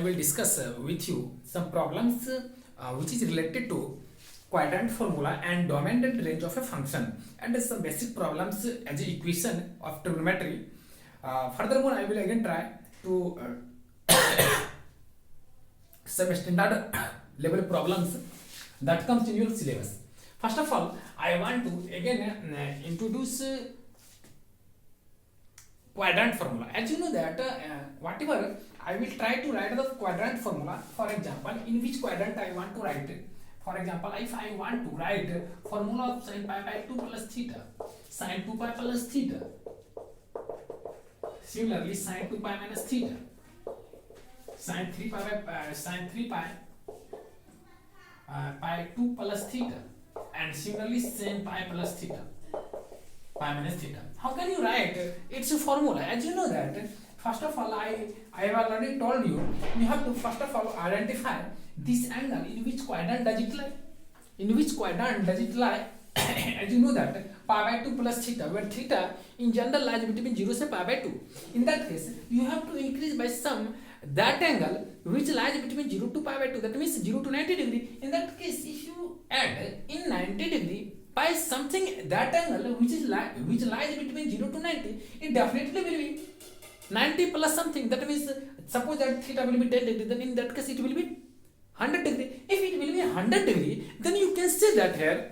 will discuss with you some problems which is related to quadrant formula and domain and range of a function, and some basic problems as a equation of trigonometry. Furthermore, I will again try to some standard level problems that comes in your syllabus. First of all, I want to again introduce quadrant formula. As you know that whatever I will try to write the quadrant formula. For example, in which quadrant I want to write it. For example, if I want to write formula of sin pi by 2 plus theta, sin 2 pi plus theta, similarly sin 2 pi minus theta, sin 3 pi pi 2 plus theta, and similarly sin pi plus theta, pi minus theta. How can you write its a formula? As you know that first of all, I have already told you, you have to first of all identify this angle in which quadrant does it lie. In which quadrant does it lie? As you know that pi by 2 plus theta, where theta in general lies between 0 and pi by 2. In that case, you have to increase by some that angle which lies between 0 to pi by 2. That means 0 to 90 degree. In that case, if you add in 90 degree by something that angle which lies between 0 to 90, it definitely will be 90 plus something. That means suppose that theta will be 10 degree, then in that case it will be 100 degree. If it will be 100 degree, then you can say that here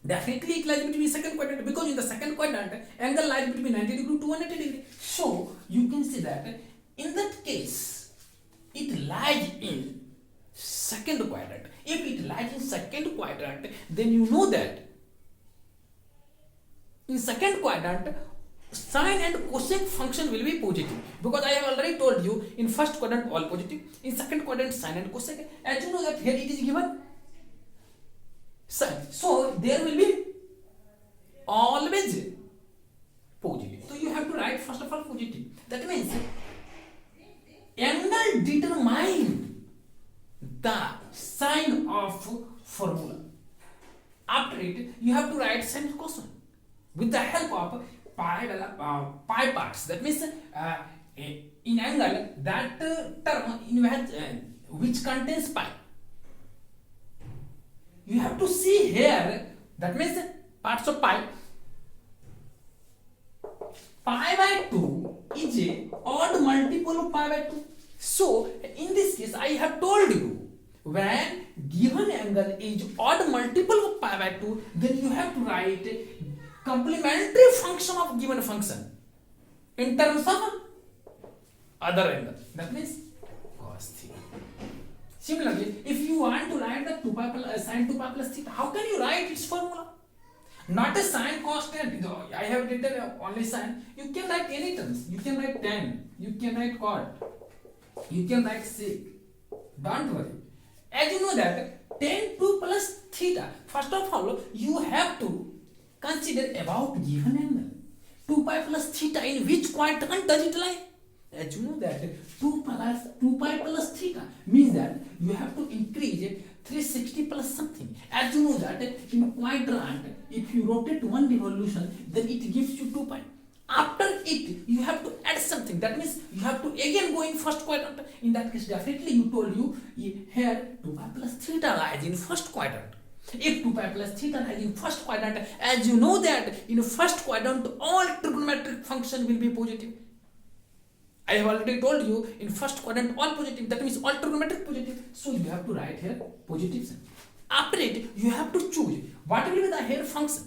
definitely it lies between second quadrant, because in the second quadrant angle lies between 90 degree to 180 degree. So you can say that in that case it lies in second quadrant. If it lies in second quadrant, then you know that in second quadrant sine and cosine function will be positive, because I have already told you in first quadrant all positive, in second quadrant sine and cosine. As you know that here it is given sine, so there will be always positive. So you have to write first of all positive. That means angle determine the sign of formula. After it, you have to write sine and cosine with the help of pi parts. That means in angle that term which contains pi, you have to see here. That means parts of pi by 2 is a odd multiple of pi by 2. So in this case I have told you, when given angle is odd multiple of pi by 2, then you have to write complementary function of given function in terms of other angle. That means cos theta. Similarly, if you want to write the 2 pi plus sin 2 pi plus theta, how can you write its formula? Not a sine constant. I have written only sine. You can write any terms. You can write tan. You can write cot. You can write sec. Don't worry. As you know that tan 2 plus theta. First of all, you have to consider about given angle 2 pi plus theta in which quadrant does it lie. As you know that 2 pi plus theta means that you have to increase 360 plus something. As you know that in quadrant, if you rotate one revolution, then it gives you 2 pi. After it, you have to add something. That means you have to again go in first quadrant. In that case, definitely you told you here 2 pi plus theta lies in first quadrant. If 2 pi plus theta lies in first quadrant, as you know that in first quadrant all trigonometric function will be positive. I have already told you in first quadrant all positive, that means all trigonometric positive. So you have to write here positive sign. After it, you have to choose what will be the here function.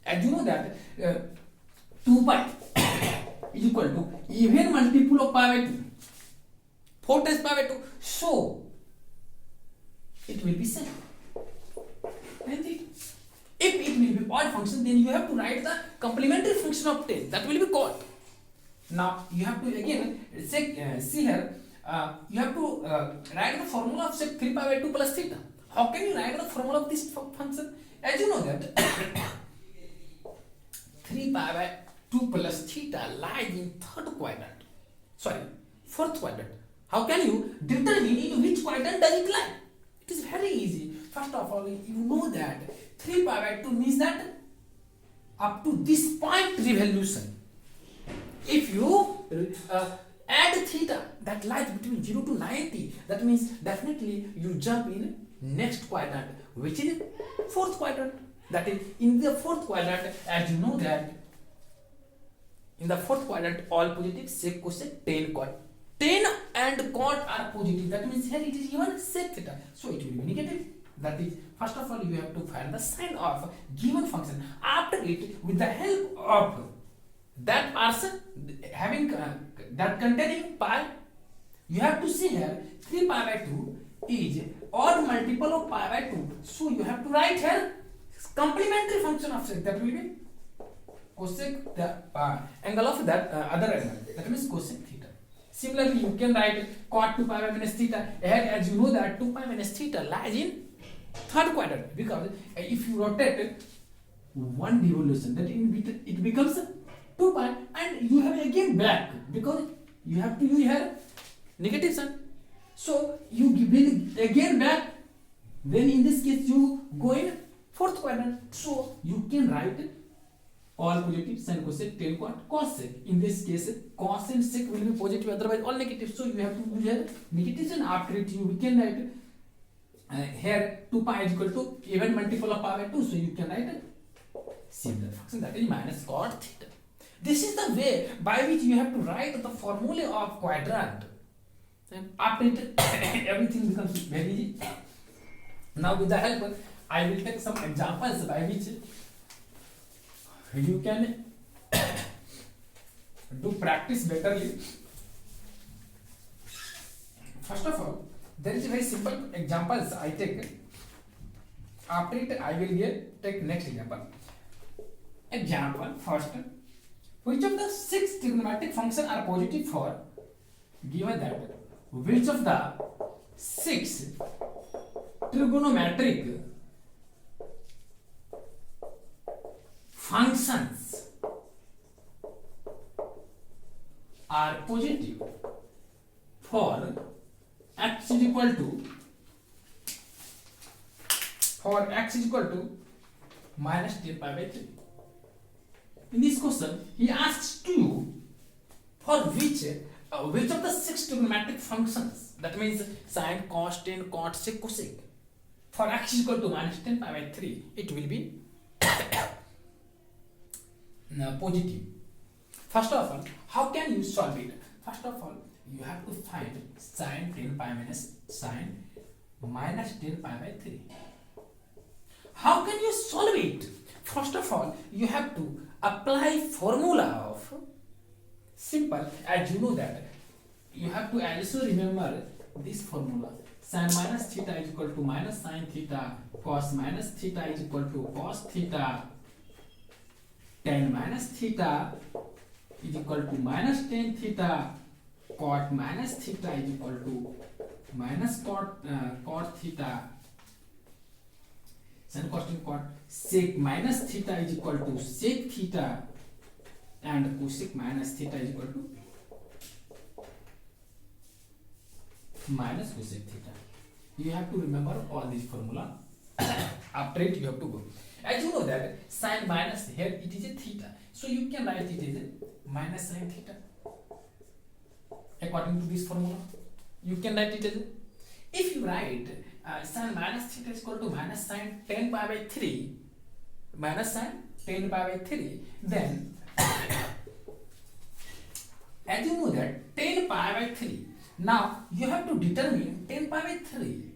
As you know that 2 pi is equal to even multiple of pi by 2, 4 times pi by 2. So it will be same. And if it will be odd function, then you have to write the complementary function of 10. That will be cot. Now you have to again see here. You have to write the formula of sec 3 pi by 2 plus theta. How can you write the formula of this function? As you know that 3 pi by 2 plus theta lies in fourth quadrant. How can you determine in which quadrant does it lie? It is very easy. First of all, you know that 3 pi by 2 means that up to this point revolution. If you add theta that lies between 0 to 90. That means definitely you jump in next quadrant, which is fourth quadrant. That is in the fourth quadrant, as you know that in the fourth quadrant all positive, sec, cosec, tan, cot. Tan and cot are positive. That means here it is given sec theta, so it will be negative. That is, first of all, you have to find the sign of given function. After it, with the help of that person having that containing pi, you have to see here 3 pi by 2 is odd multiple of pi by 2. So you have to write here complementary function of sec, that will be cosec the angle of that other angle, that means cosec theta. Similarly, you can write cot 2 pi by minus theta. Here, as you know that 2 pi minus theta lies in third quadrant, because if you rotate one revolution, that it becomes 2 pi, and you have again back, because you have to use here negative sign. So you will again back, then in this case you go in fourth quadrant. So you can write all positive, sin, cosec, tan, cot, cosec. In this case, cos and sec will be positive, otherwise all negative. So you have to use here negative sign. After it, you can write here 2 pi is equal to even multiple of pi by 2. So you can write similar function, that is minus cot theta. This is the way by which you have to write the formula of quadrant. And after it, everything becomes very easy. Now with the help, I will take some examples by which you can do practice betterly. First of all, there is a very simple examples I take. After it, I will take next example. Example first. Which of the 6 trigonometric functions are positive for, given that which of the 6 trigonometric functions are positive for x is equal to minus 10 pi by 3. In this question, he asks to you for which of the 6 trigonometric functions, that means sine, cos, tan, cot, sec, cosec, for x is equal to minus 10 pi by 3, it will be positive. First of all, how can you solve it? First of all, you have to find sine 10 pi minus sine minus 10 pi by 3. How can you solve it? First of all, you have to apply formula of simple, as you know that you have to also remember this formula. Sin minus theta is equal to minus sin theta, cos minus theta is equal to cos theta, tan minus theta is equal to minus tan theta, cot minus theta is equal to minus cot theta, sin, cos, tan, cot, sec minus theta is equal to sec theta, and cosec minus theta is equal to minus cosec theta. You have to remember all these formula. After it, you have to go. As you know that sin minus, here it is a theta, so you can write it as a minus sin theta. According to this formula, you can write it as a, if you write sin minus theta is equal to minus sin 10 pi by 3, minus sin 10 pi by 3, then as you know that 10 pi by 3, now you have to determine 10 pi by 3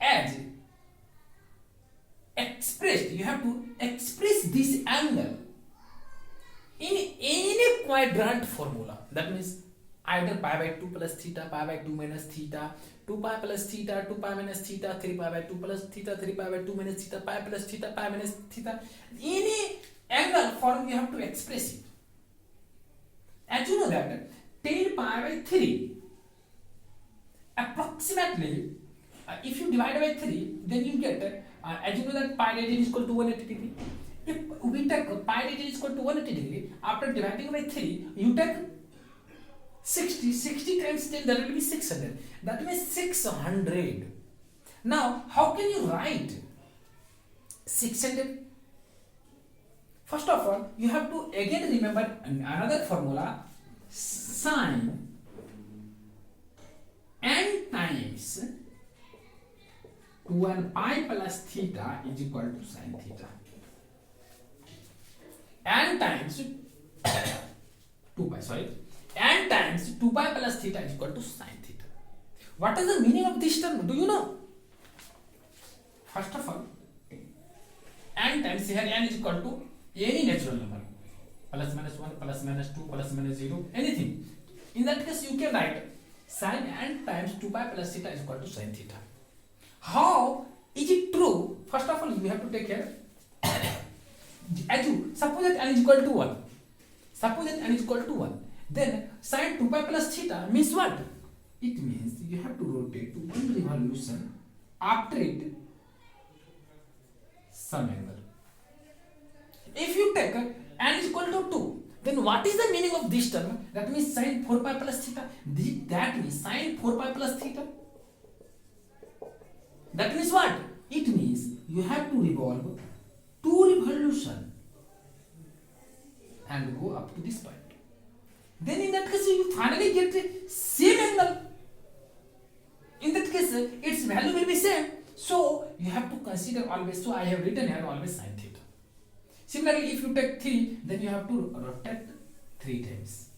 as expressed. You have to express this angle in any quadrant formula. That means either pi by 2 plus theta, pi by 2 minus theta, 2 pi plus theta, 2 pi minus theta, 3 pi by 2 plus theta, 3 pi by 2 minus theta, pi plus theta, pi minus theta. Any angle form you have to express it. As you know that 10 pi by 3 approximately, if you divide by 3, then you get as you know that pi radian is equal to 180 degree. If we take pi radian is equal to 180 degree, after dividing by 3, you take 60 times 10, that will be 600. That means 600. Now, how can you write 600? First of all, you have to again remember another formula, sine n times 2n pi plus theta is equal to sine theta. N times 2 pi, sorry, n times 2 pi plus theta is equal to sine theta. What is the meaning of this term? Do you know? First of all, n times here n is equal to any natural number, plus minus 1, plus minus 2, plus minus 0, anything. In that case, you can write sin n times 2 pi plus theta is equal to sin theta. How is it true? First of all, you have to take care. As you suppose that n is equal to 1. Suppose that n is equal to 1. Then sin 2 pi plus theta means what? It means you have to rotate one revolution after it some angle. If you take n is equal to 2, then what is the meaning of this term? That means sin 4 pi plus theta. That means sin 4 pi plus theta. That means what? It means you have to revolve 2 revolution and go up to this point. Then in that case you finally get the same angle. In that case its value will be same. So you have to consider always. So I have written here always sin theta. Similarly, if you take 3, then you have to rotate 3 times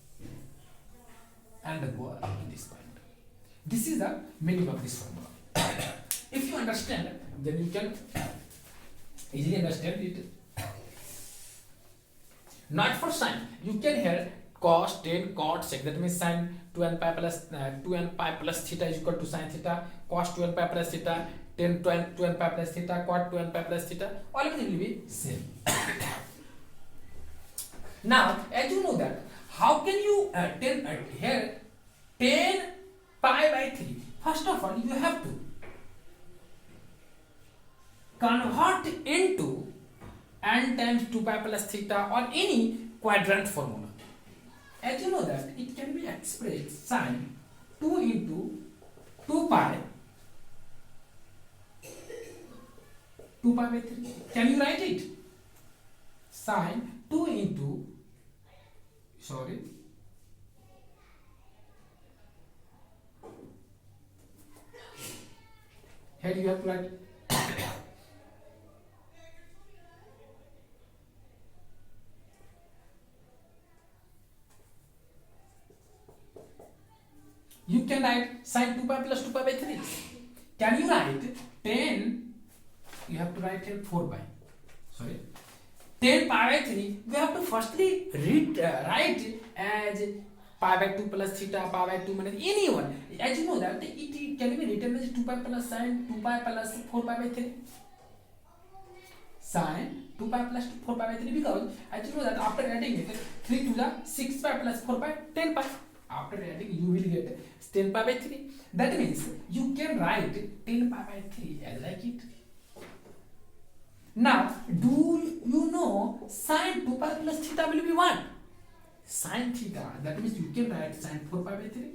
and go up to this point. This is the meaning of this formula. If you understand, then you can easily understand it. Not for sine, you can hear cos, tan, cot, sec. That means sin 2n pi plus theta is equal to sin theta, cos 2n pi plus theta, tan 2n pi plus theta, cot 2n pi plus theta. All of them will be same. Now, as you know that, how can you here 10 pi by 3? First of all, you have to convert into n times 2 pi plus theta or any quadrant formula. As you know that, it can be expressed sine 2 into 2 pi by 3. Can you write it? Sine 2 into, sorry, here you have to write you can write sine 2 pi plus 2 pi by 3. Can you write 10? You have to write here 4 pi. Sorry, 10 pi by 3. We have to firstly write as pi by 2 plus theta, pi by 2 minus anyone. As you know that it can be written as 2 pi plus sine 2 pi plus 4 pi by 3. Sine 2 pi plus 4 pi by 3, because as you know that after adding it 3 to the 6 pi plus 4 pi 10 pi. After adding you will get 10 pi by 3. That means you can write 10 pi by 3 as like it. Now, do you know sine 2 pi plus theta will be what? Sine theta. That means you can write sine 4 pi by 3.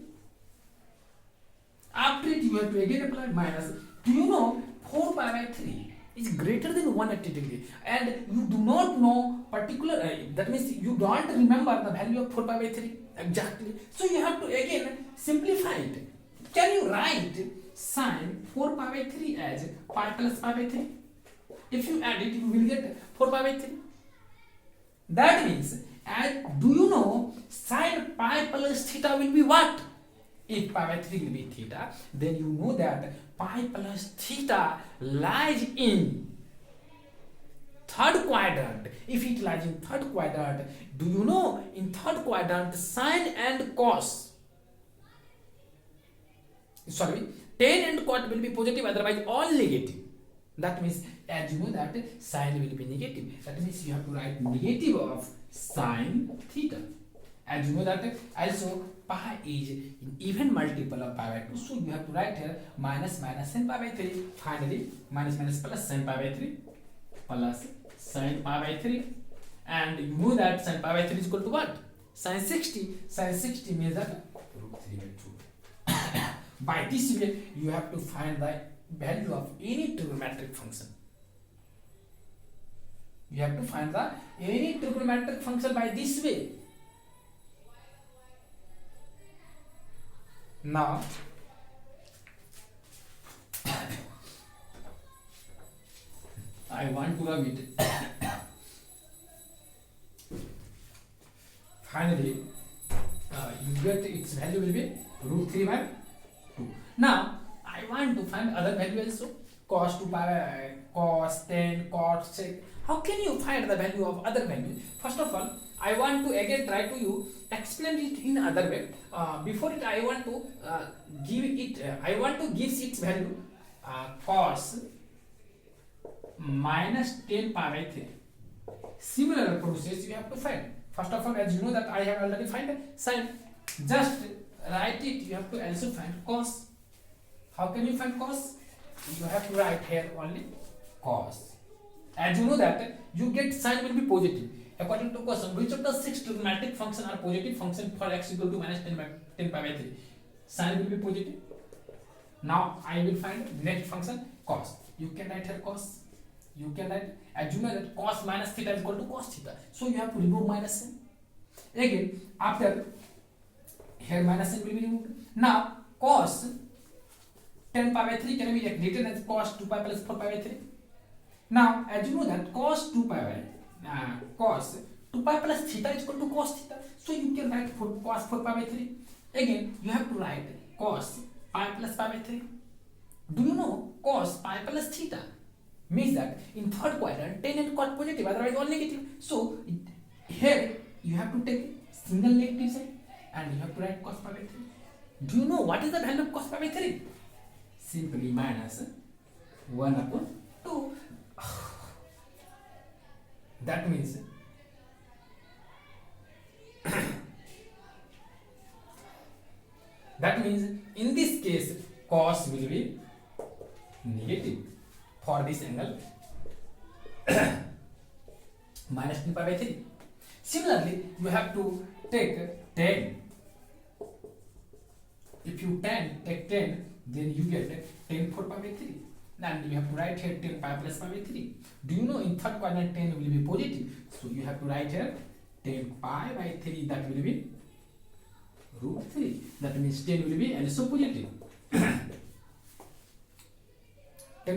After it, you have to again apply minus. Do you know 4 pi by 3 is greater than 180 degree, and you do not know particular, that means you don't remember the value of 4 pi by 3 exactly. So you have to again simplify it. Can you write sine 4 pi by 3 as pi plus pi by 3? If you add it, you will get 4 pi by 3. That means, do you know sine pi plus theta will be what? If pi by 3 will be theta, then you know that pi plus theta lies in third quadrant. If it lies in third quadrant, do you know in third quadrant sine and cos, sorry, tan and cot will be positive, otherwise all negative. That means, as you know that sine will be negative. That means you have to write negative of sine theta. As you know that also pi is an even multiple of pi by 2. So you have to write here minus sin pi by 3. Finally, minus plus sin pi by 3 plus sin pi by 3. And you know that sin pi by 3 is equal to what? Sin 60. Sin 60 means that root 3 by 2. By this way, you have to find the value of any trigonometric function. You have to find the any trigonometric function by this way. Now I want to rub it. Finally, you get its value will be root 3 by 2. Now I want to find other value also. Cos 2 pi, cos 10, cos sec. How can you find the value of other value? First of all, I want to again try to you explain it in other way. Before it, I want to give it. I want to give its value cos minus 10 pi by 3. Similar process you have to find. First of all, as you know that I have already find sin. Just write it. You have to also find cos. How can you find cos? You have to write here only cos. As you know that you get sin will be positive. According to question, which of the 6 trigonometric functions are positive function for x equal to minus 10 pi by 3? Sin will be positive. Now I will find next function cos. You can write here cos. You can write, as you know that cos minus theta is equal to cos theta. So you have to remove minus sign. Again, after here minus sign will be removed. Now cos 10 pi by 3 can be written as cos 2 pi plus 4 pi by 3. Now as you know that cos 2 pi plus theta is equal to cos theta. So you can write cos 4 pi by 3. Again, you have to write cos pi plus pi by 3. Do you know cos pi plus theta means that in third quadrant tan and cot positive, otherwise all negative. So here you have to take single negative sign and you have to write cos pi by 3. Do you know what is the value of cos pi by 3? Simply minus 1 upon 2. That means in this case cos will be negative for this angle minus 2 pi by 3. Similarly, you have to take tan. If you take tan, then you get tan 4 pi by 3. And you have to write here 10 pi plus pi by 3. Do you know in third quadrant 10 will be positive? So you have to write here 10 pi by 3, that will be root 3. That means 10 will be also positive. 10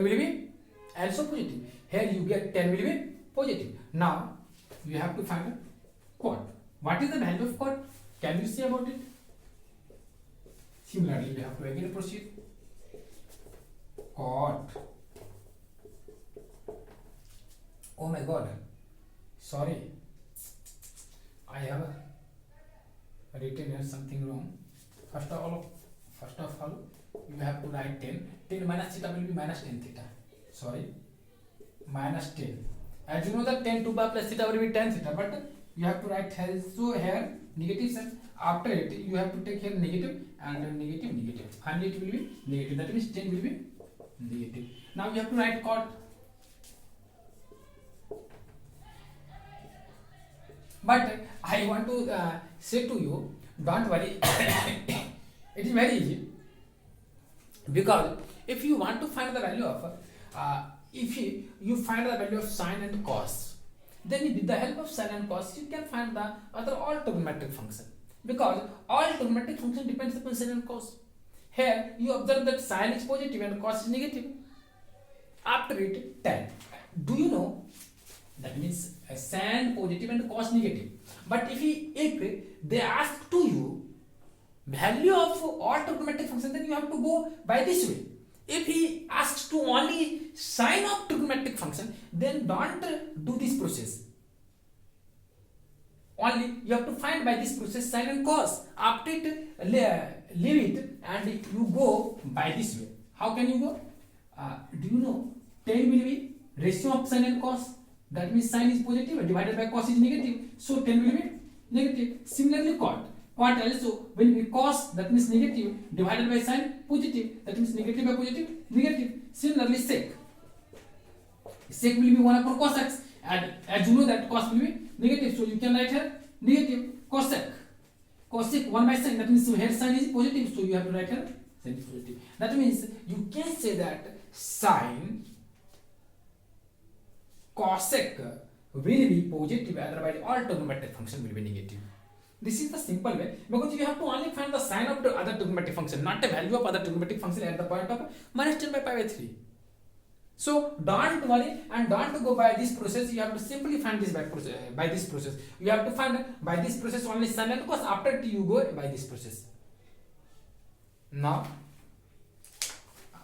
will be also positive. Here you get 10 will be positive. Now you have to find cot. What is the value of cot? Can you see about it? Similarly, we have to again proceed. Cot. Oh my god. Sorry. I have written here something wrong. First of all, you have to write 10. 10 minus theta will be minus 10 theta. Sorry. Minus 10. As you know that 10 2 pi plus theta will be 10 theta, but you have to write here, so here negative sign. After it, you have to take here negative and negative. Finally, it will be negative. That means 10 will be negative. Now you have to write cot. But I want to say to you, don't worry. It is very easy. Because if you want to find the value of if you find the value of sine and cos, then with the help of sine and cos you can find the other all trigonometric function, because all trigonometric function depends upon sine and cos. Here you observe that sine is positive and cos is negative. After it, tan. Do you know that means sine positive and cos negative? But if they ask to you value of all trigonometric function, then you have to go by this way. If he asks to only sine of trigonometric function, then don't do this process. Only you have to find by this process sine and cos. After it, leave it and you go by this way. How can you go? Do you know 10 will be ratio of sine and cos? That means sine is positive divided by cos is negative. So 10 will be negative. Similarly, cot. Cot also will be cos, that means negative, divided by sine, positive, that means negative by positive, negative. Similarly, sec. Sec will be 1 upon cos x, and as you know that cos will be negative, so you can write here negative cosec. Cosec 1 by sine, that means here sine is positive, so you have to write here sine is positive. That means you can say that sine cosec will be positive, otherwise all trigonometric function will be negative. This is the simple way, because you have to only find the sign of the other trigonometric function, not the value of other trigonometric function at the point of minus 10 by pi by 3. So don't worry and don't go by this process. You have to simply find this by this process. You have to find by this process only sin and cos. After you go by this process. Now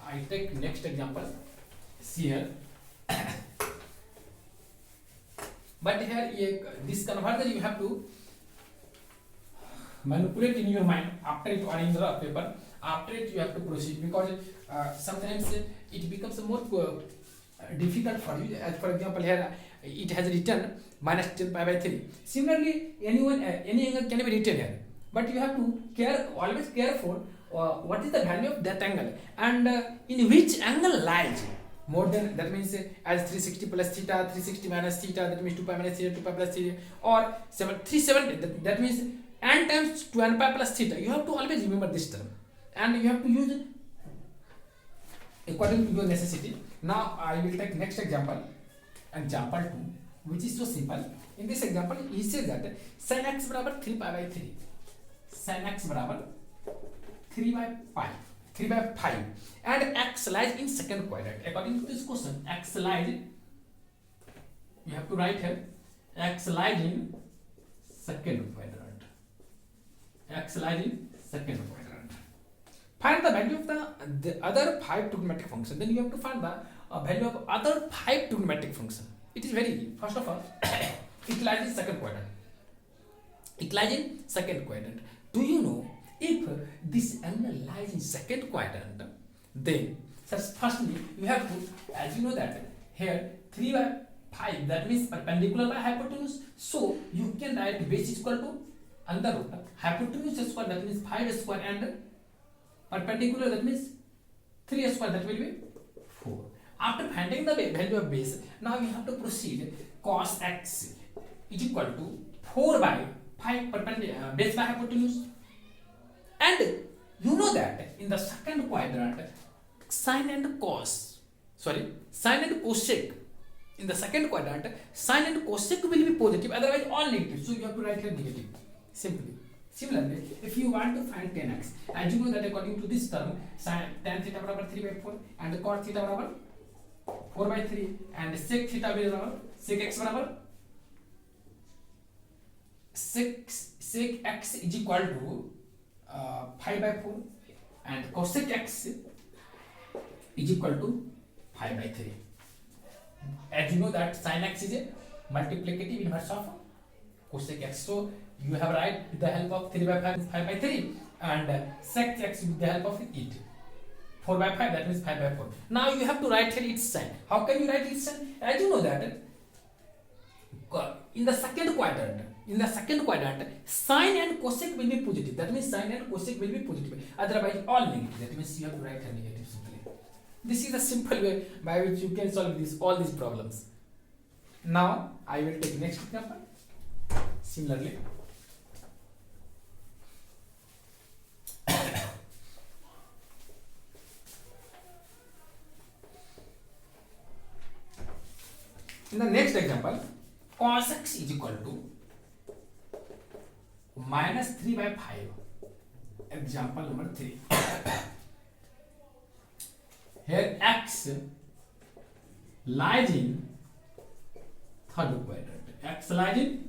I take next example. See here. But here this converter you have to manipulate in your mind after it or in the paper. After it you have to proceed, because sometimes it becomes more difficult for you. As for example here it has written minus 10 pi by 3. Similarly any angle can be written here, but you have to always careful what is the value of that angle and in which angle lies more than, that means as 360 plus theta, 360 minus theta, that means 2 pi minus theta, 2 pi plus theta, or 370, that means n times 12 pi plus theta. You have to always remember this term and you have to use it according to your necessity. Now I will take next example, example 2, which is so simple. In this example he says that sin x बराबर 3 pi by 3, sin x बराबर 3 by 5 and x lies in second quadrant. According to this question, x lies, you have to write here, x lies in second quadrant. X lies in second quadrant. Find the value of the other 5 trigonometric function. Then you have to find the value of other 5 trigonometric function. It is very easy. First of all, it lies in second quadrant. It lies in second quadrant. Do you know, if this angle lies in second quadrant, then firstly you have to, as you know that here 3 by 5, that means perpendicular by hypotenuse, so you can write base is equal to under root hypotenuse square, that means 5 square, and perpendicular, that means 3 square, that will be 4. After finding the value of base, now you have to proceed. Cos x is equal to 4 by 5 perpendicular base by hypotenuse. And you know that in the second quadrant, sine and cosec, in the second quadrant, sine and cosec will be positive, otherwise all negative. So you have to write here negative, simply. Similarly, if you want to find tan x, as you know that according to this term, tan theta बराबर 3 by 4 and cot theta बराबर 4 by 3 and sec theta बराबर sec x बराबर sec x is equal to 5 by 4 and cosec x is equal to 5 by 3. As you know that sin x is a multiplicative inverse of cosec x. So you have write with the help of 3 by 5 5 by 3 and sec x with the help of it 4 by 5, that means 5 by 4. Now you have to write here its sign. How can you write its sign? As you know that in the second quadrant, sine and cosec will be positive. That means sine and cosec will be positive. Otherwise, all negative. That means you have to write a negative simply. This is a simple way by which you can solve all these problems. Now I will take next example. Similarly, in the next example, cos x is equal to minus 3 by 5. Example number 3. Here x lies in third quadrant. X lies in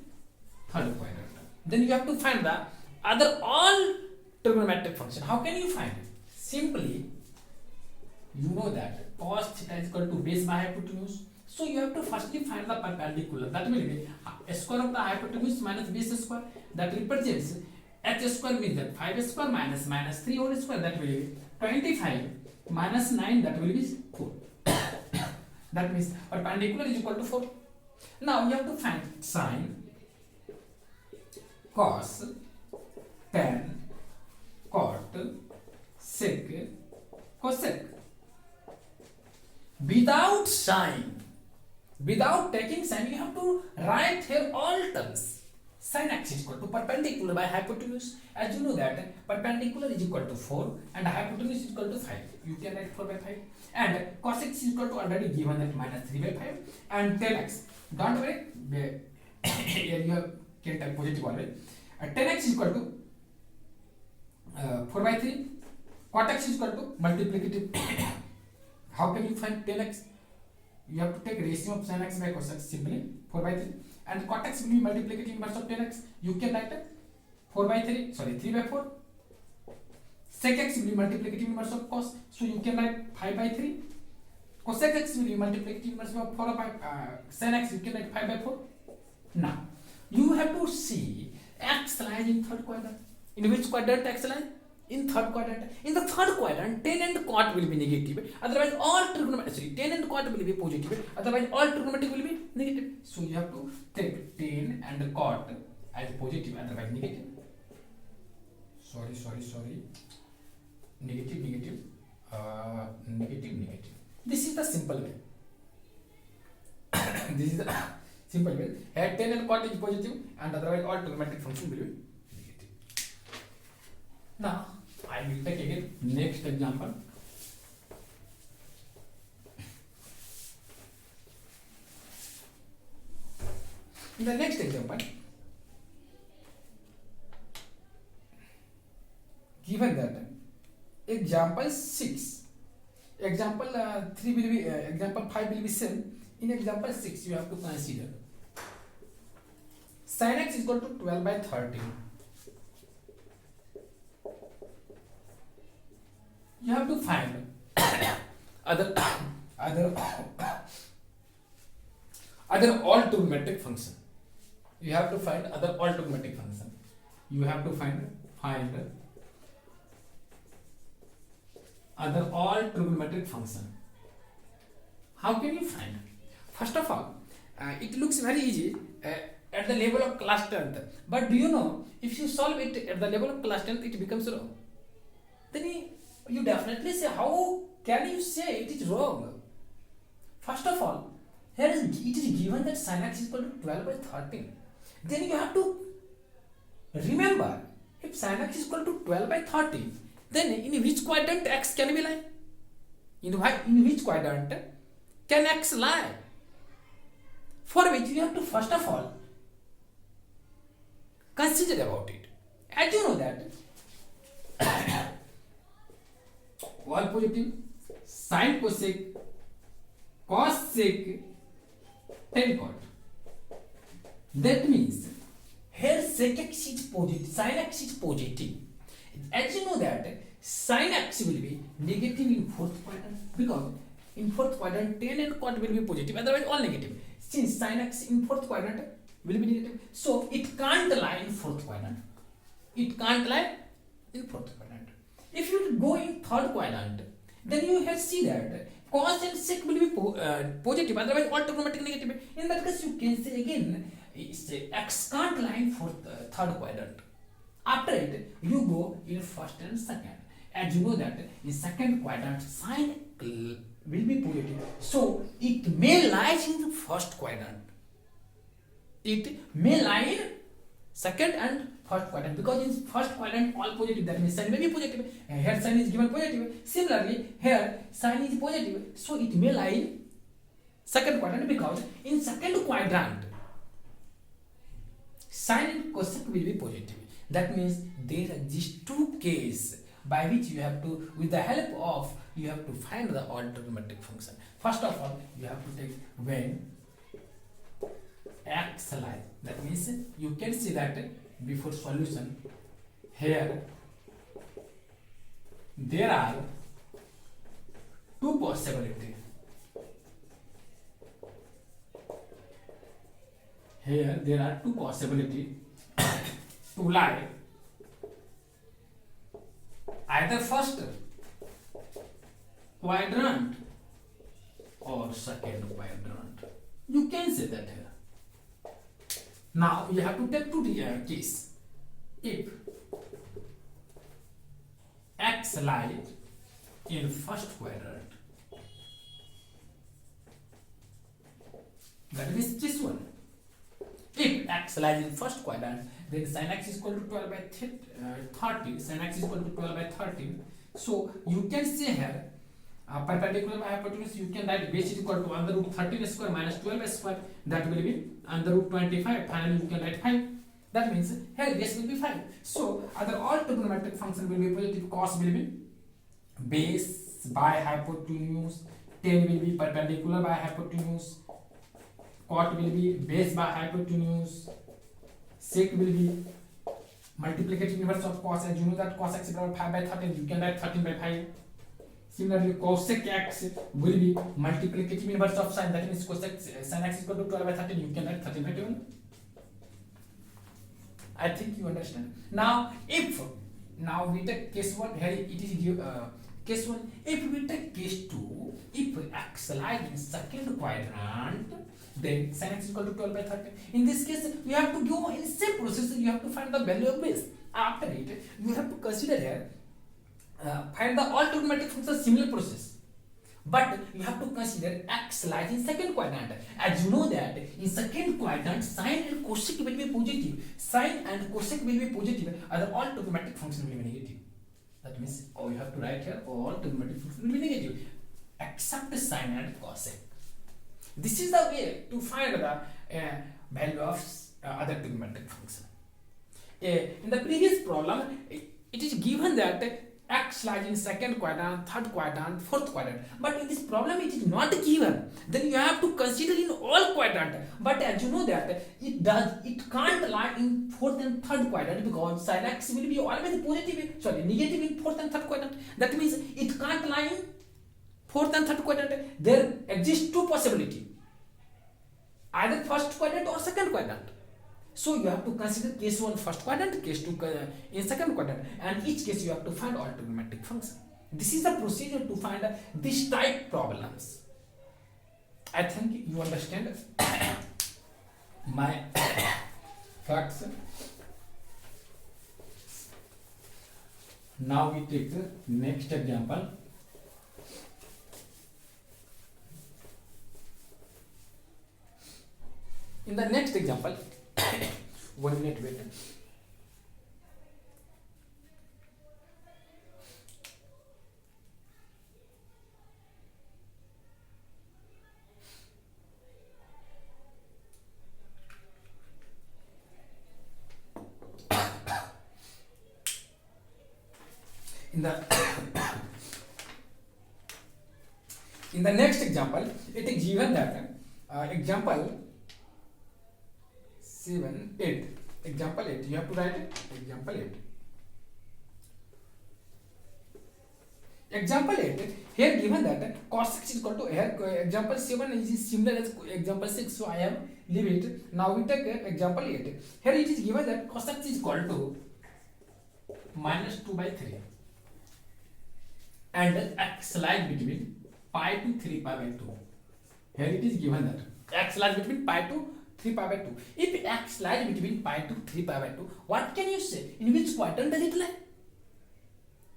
third quadrant. Then you have to find the other all trigonometric function. How can you find it? Simply, you know that cos theta is equal to base by hypotenuse. So you have to firstly find the perpendicular. That will be square of the hypotenuse minus base square. That represents h square means that 5 square minus 3 whole square. That will be 25 minus 9. That will be 4. That means perpendicular is equal to 4. Now you have to find sine, cos, tan, cot, sec, cosec. Without sine, without taking sine, you have to write here all terms. Sin x is equal to perpendicular by hypotenuse. As you know that perpendicular is equal to 4 and hypotenuse is equal to 5. You can write 4 by 5. And cos x is equal to already given that minus 3 by 5. And tan x, don't worry, here you can type positive always. tan x is equal to 4 by 3. Cot x is equal to multiplicative. How can you find tan x? You have to take ratio of sin x by cos x, simply 4 by 3. And cot x will be multiplicative inverse of tan x. You can write 4 by 3, sorry, 3 by 4. Sec x will be multiplicative inverse of cos, so you can write 5 by 3. Cosec x will be multiplicative inverse of 4 by sin x, you can write 5 by 4. Now, you have to see x lies in third quadrant. In which quadrant x lies? In third quadrant. In the third quadrant, tan and cot will be negative. Otherwise, all trigonometric, sorry, tan and cot will be positive. Otherwise, all trigonometric will be negative. So you have to take tan and cot as positive, otherwise negative. Sorry. Negative. This is the simple way. This is the simple way. Here tan and cot is positive, and otherwise all trigonometric function will be negative. Now, I will take again next example. In the next example, given that example 6, example 3 will be example 5 will be same. In example 6, you have to consider sin x is equal to 12 by 13. You have to find other all trigonometric function. You have to find other all trigonometric function. You have to find other all trigonometric function. How can you find? First of all, it looks very easy at the level of class 10th. But do you know, if you solve it at the level of class 10th, it becomes wrong. Then you definitely say, how can you say it is wrong? First of all, here it is given that sin x is equal to 12 by 13. Then you have to remember, if sin x is equal to 12 by 13, then in which quadrant x can be lie? In which quadrant can x lie? For which you have to first of all consider about it. As you know that all positive, sin cosec, cos sec, tan cot. That means here sec x is positive, sin x is positive. As you know that sin x will be negative in fourth quadrant, because in fourth quadrant tan and cot will be positive, otherwise all negative. Since sin x in fourth quadrant will be negative, so it can't lie in fourth quadrant. It can't lie in fourth quadrant. If you go in third quadrant, then you have see that cos and sec will be positive, otherwise all trigonometric negative. In that case, you can say again, x can't lie in third quadrant. After it, you go in first and second. As you know that in second quadrant, sin will be positive, so it may lie in the first quadrant. It may lie in second and first quadrant, because in first quadrant all positive, that means sin may be positive. Here sin is given positive. Similarly, here sin is positive, so it may lie in second quadrant, because in second quadrant sin and cosec will be positive. That means there exist two cases by which you have to, with the help of, you have to find the all trigonometric function. First of all, you have to take when x lies. That means you can see that before solution, here there are two possibilities. Here there are two possibilities to lie either first quadrant or second quadrant. You can say that here. Now you have to take two case. If x lies in first quadrant, that means this one. If x lies in first quadrant, then sin x is equal to 12 by 13. Sin x is equal to 12 by 13. So you can say here, perpendicular by hypotenuse, you can write base is equal to under root 13 square minus 12 square. That will be under root 25. Finally, you can write 5. That means here base will be 5. So other all trigonometric function will be positive. Cos will be base by hypotenuse, tan will be perpendicular by hypotenuse, cot will be base by hypotenuse, sec will be multiplicative inverse of cos. As you know that cos x is equal to 5 by 13, you can write 13 by 5. Similarly, cosec x will be multiplicative inverse of sin, that means cosec sin x is equal to 12 by 13, you can write 13 by 12. I think you understand. Now we take case 1, here it is case 1. If we take case 2, if x lies in second quadrant, then sin x is equal to 12 by 13. In this case, we have to go in same process. You have to find the value of base. After it, you have to consider here find the all trigonometric functions, similar process. But you have to consider x lies in second quadrant. As you know that in second quadrant, sine and cosec will be positive. Sine and cosec will be positive. Other all trigonometric functions will be negative. That means you have to write here all trigonometric functions will be negative except sine and cosec. This is the way to find the value of other trigonometric function. In the previous problem, it is given that x lies in second quadrant, third quadrant, fourth quadrant. But in this problem, it is not given. Then you have to consider in all quadrant. But as you know that it can't lie in fourth and third quadrant because sin x will be always positive, negative in fourth and third quadrant. That means it can't lie in fourth and third quadrant. There exists two possibilities, either first quadrant or second quadrant. So you have to consider case 1 first quadrant, case 2 in second quadrant, and each case you have to find all trigonometric function. This is the procedure to find this type problems. I think you understand my facts. Now we take the next example. In the next example, 1 minute wait. In the next example, it is given that example 7, 8. Example 8. You have to write it. Example 8. Example 8. Here given that cos 6 is equal to, here example 7 is similar as example 6. So I have leave it. Now we take example 8. Here it is given that cos x is equal to minus 2 by 3. And x lies between pi to 3 pi by 2. Here it is given that x lies between pi to 3 pi by 2. If x lies between pi to 3 pi by 2, what can you say? In which quadrant does it lie?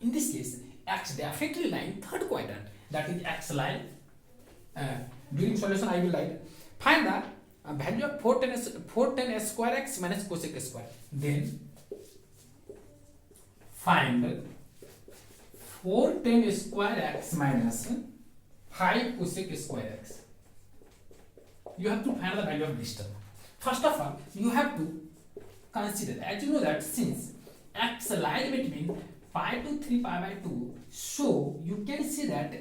In this case, x definitely lies in third quadrant. That is x lies. During solution, I will write. Find the value of 4tan square x minus cosec square. Then find 4tan square x minus 5 cosec square x. You have to find the value of this term. First of all, you have to consider, as you know that since x lies between pi to 3 pi by 2, so you can see that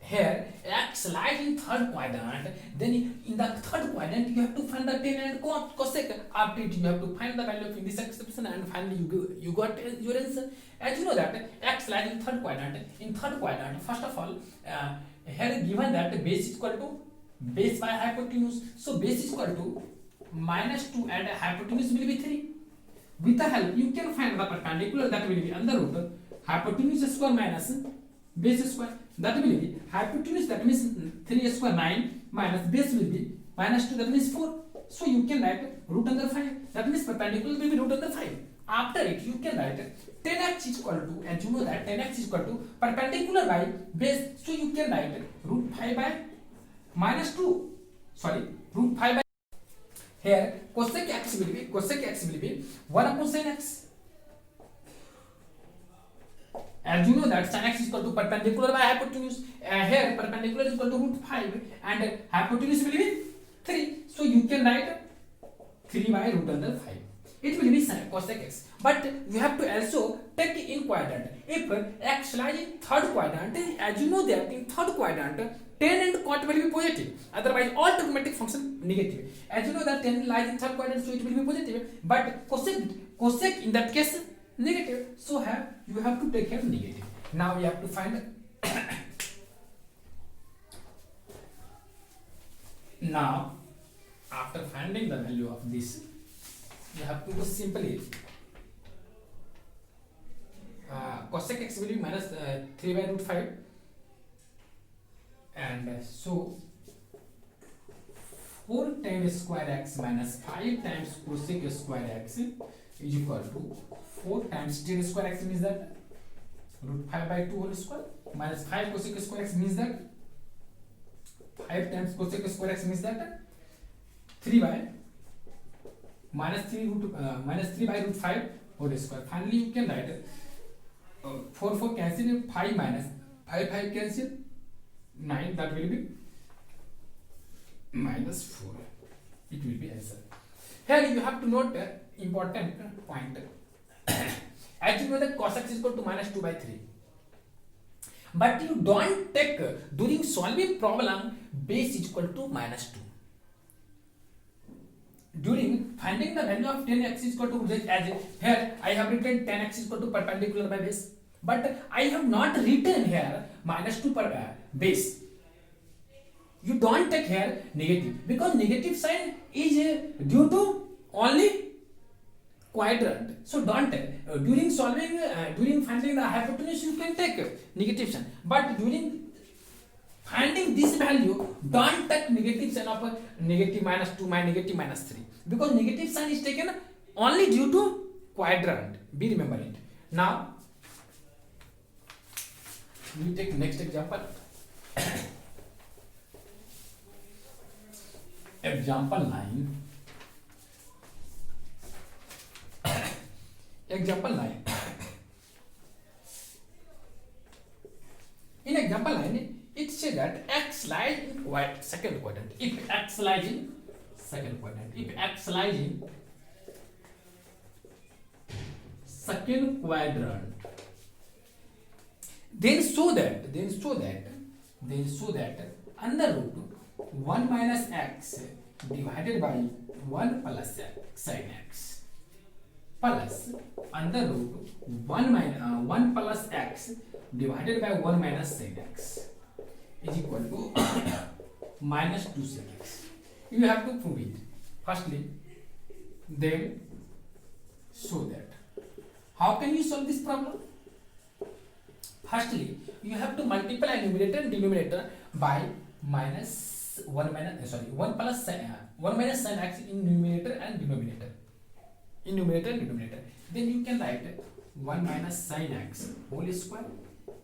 here x lies in third quadrant. Then in the third quadrant, you have to find the tan and cosec. After it, you have to find the value of this expression, and finally you got your answer. As you know that x lies in third quadrant. In third quadrant, first of all, here given that base is equal to base by hypotenuse. So base is equal to minus 2 and hypotenuse will be 3. With the help, you can find the perpendicular, that will be under root hypotenuse square minus base square. That will be hypotenuse, that means 3 square 9 minus base will be minus 2, that means 4. So you can write root under 5. That means perpendicular will be root under 5. After it, you can write 10x is equal to, as you know that 10x is equal to perpendicular by base. So you can write root 5 by minus 2. Root 5 by. Here cosec x will be 1 upon sin x. As you know that sin x is equal to perpendicular by hypotenuse. Here perpendicular is equal to root 5 and hypotenuse will be 3. So you can write 3 by root under 5. It will be cosec x. But you have to also take in quadrant. If x lies in third quadrant, as you know that in third quadrant, tan and cot will be positive. Otherwise, all trigonometric function negative. As you know that tan lies in third quadrant, so it will be positive. But cosec in that case negative. So you have to take care of negative. Now we have to find. Now, after finding the value of this, you have to do simply cosec x will be minus 3 by root 5, and so 4 times square x minus 5 times cosec square x is equal to 4 times tan square x means that root 5 by 2 whole square minus 5 cosec square x means that 5 times cosec square x means that 3 by minus 3 by root 5 whole square. Finally, you can write 4 cancel, 5 minus 5 cancel, 9, that will be minus 4. It will be answer. Here you have to note important point. As you know that cos x is equal to minus 2 by 3. But you don't take during solving problem base is equal to minus 2. During finding the value of tan x is equal to, as here I have written tan x is equal to perpendicular by base, but I have not written here minus 2 per base. You don't take here negative, because negative sign is due to only quadrant. So don't take. During solving, during finding the hypotenuse, you can take negative sign, but during finding this value, don't take negative sign of negative minus 2 negative minus 3, because negative sign is taken only due to quadrant. Be remember it. Now we take next example. Example 9. Example 9. In example 9, it says that x lies in second quadrant. If x lies in second quadrant, if x lies in second quadrant, then show that under root 1 minus x divided by 1 plus sin x plus under root 1 plus x divided by 1 minus sin x is equal to minus 2 sec x. You have to prove it firstly, then show that. How can you solve this problem? Firstly, you have to multiply numerator and denominator by minus 1 plus sin x in numerator and denominator. In numerator and denominator, then you can write 1 minus sin x whole square.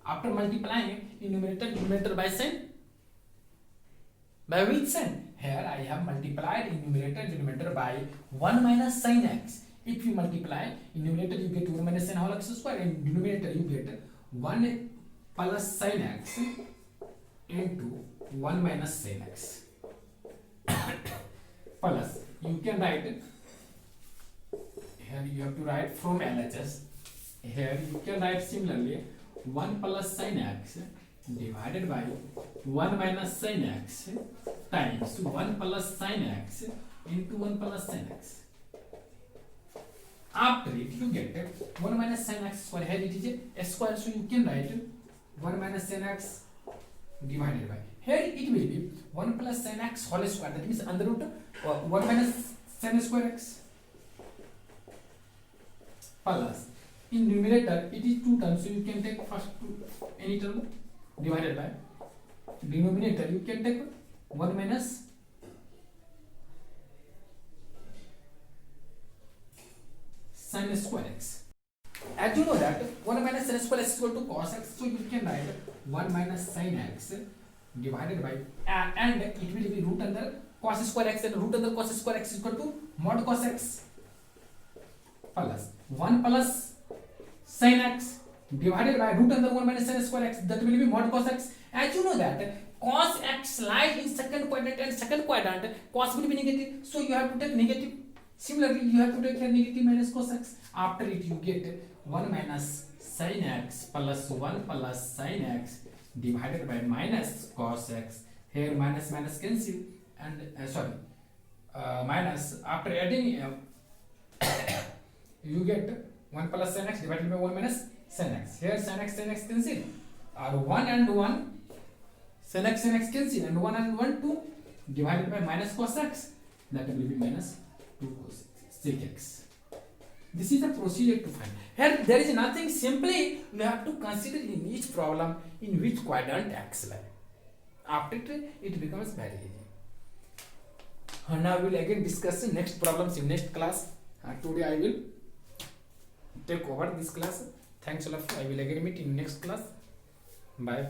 After multiplying in numerator and denominator by sin, by which sin? Here I have multiplied in numerator and denominator by 1 minus sin x. If you multiply in numerator, you get 1 minus sin whole x square, and in denominator you get 1 plus sin x into 1 minus sin x plus, you can write here, you have to write from LHS. Here you can write similarly 1 plus sin x divided by 1 minus sin x times 1 plus sin x into 1 plus sin x. After it, you get 1 minus sin x square. Here it is a square, so you can write 1 minus sin x divided by, here it will be 1 plus sin x whole square, that means under root 1 minus sin square x plus, in numerator it is 2 terms, so you can take first any term divided by, denominator you can take 1 minus sin square x. As you know that 1 minus sin square x is equal to cos x, so you can write 1 minus sin x divided by, and it will be root under cos square x, and root under cos square x is equal to mod cos x plus 1 plus sin x divided by root under 1 minus sin square x, that will be mod cos x. As you know that cos x lies in second quadrant, and second quadrant cos will be negative, so you have to take negative. Similarly, you have to take here negative minus cos x. After it, you get 1 minus sin x plus 1 plus sin x divided by minus cos x. Here minus minus cancel and minus after adding you get 1 plus sin x divided by 1 minus sin x. Here sin x cancel, or 1 and 1 sin x cancel, and 1 and 1 2 divided by minus cos x, that will be minus 2 cos 6x. This is the procedure to find. Here there is nothing, simply you have to consider in each problem in which quadrant x lie. After it becomes very easy. Now we will again discuss the next problems in next class. Today I will take over this class. Thanks a lot. I will again meet in next class. Bye.